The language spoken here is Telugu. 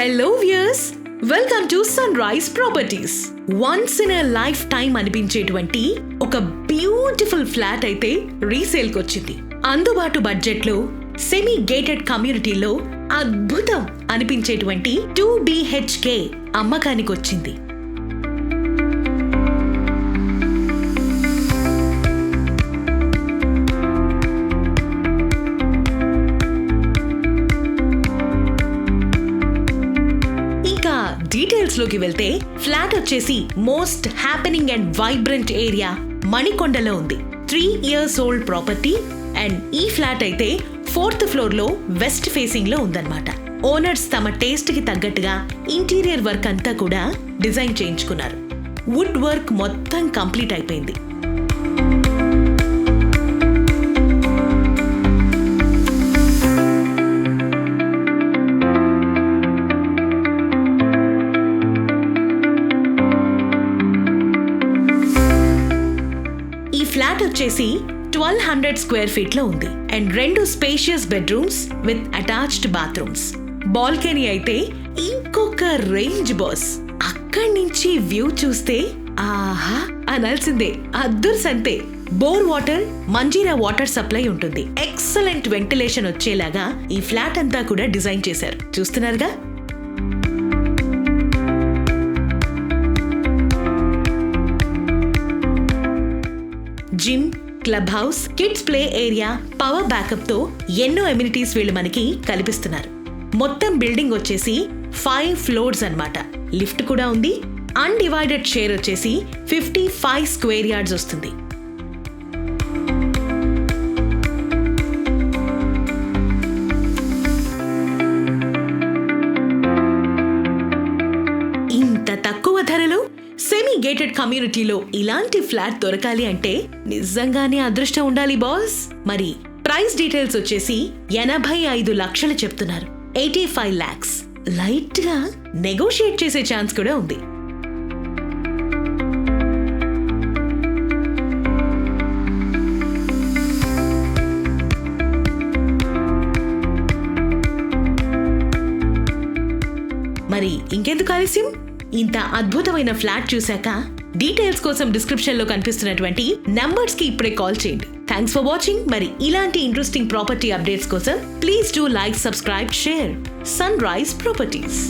Hello viewers, welcome to Sunrise Properties. Once in a life time అనిపించేటువంటి ఒక బ్యూటిఫుల్ ఫ్లాట్ అయితే రీసేల్కి వచ్చింది. అందుబాటు బడ్జెట్ లో సెమీ గేటెడ్ కమ్యూనిటీలో అద్భుతం అనిపించేటువంటి 2 BHK అమ్మకానికి వచ్చింది. డీటెయిల్స్ లోకి వెళ్తే ఫ్లాట్ వచ్చేసి most happening and vibrant area మణికొండలో ఉంది. 3 years ఓల్డ్ ప్రాపర్టీ అండ్ ఈ ఫ్లాట్ అయితే 4th ఫ్లోర్ లో వెస్ట్ ఫేసింగ్ లో ఉందన్నమాట. ఓనర్స్ తమ టేస్ట్ కి తగ్గట్టుగా ఇంటీరియర్ వర్క్ అంతా కూడా డిజైన్ చేయించుకున్నారు. వుడ్ వర్క్ మొత్తం కంప్లీట్ అయిపోయింది. ఫ్లాట్ వచ్చేసి 1200 స్క్వేర్ ఫీట్ లో ఉంది and 2 spacious bedrooms with attached bathrooms. Balcony అయితే ఇంకొక రేంజ్ బాస్. అక్కడి నుంచి వ్యూ చూస్తే ఆహా అనాల్సిందే, అద్దుర్సంతే. Bore water, Manjira water supply ఉంటుంది. ఎక్సలెంట్ వెంటిలేషన్ వచ్చేలాగా ఈ ఫ్లాట్ అంతా కూడా డిజైన్ చేశారు. చూస్తున్నారుగా. Gym, club house, kids play area, power backup తో ఎన్నో ఎమ్యూనిటీస్ వీళ్ళు మనకి కల్పిస్తున్నారు. మొత్తం బిల్డింగ్ వచ్చేసి 5 floors అన్నమాట. లిఫ్ట్ కూడా ఉంది. అన్డివైడెడ్ షేర్ వచ్చేసి 55 స్క్వేర్ యార్డ్స్ వస్తుంది. ఇంత తక్కువ ధరలో సెమీ గేటెడ్ కమ్యూనిటీలో ఇలాంటి ఫ్లాట్ దొరకాలి అంటే నిజంగానే అదృష్టం ఉండాలి బాస్. మరి ప్రైస్ డీటెయిల్స్ వచ్చేసి 85 లక్షలు చెప్తున్నారు. 85 lakhs. లైట్ గా నెగోషియేట్ చేసే ఛాన్స్ కూడా ఉంది. మరి ఇంకెందుకు ఆలస్యం, ఇంత అద్భుతమైన ఫ్లాట్ చూశాక డీటెయిల్స్ కోసం డిస్క్రిప్షన్ లో కనిపిస్తున్నటువంటి నంబర్స్ కి ఇప్పుడే కాల్ చేయండి. Thanks for watching. మరి ఇలాంటి ఇంట్రెస్టింగ్ ప్రాపర్టీ అప్డేట్స్ కోసం please do like, subscribe, share sunrise properties.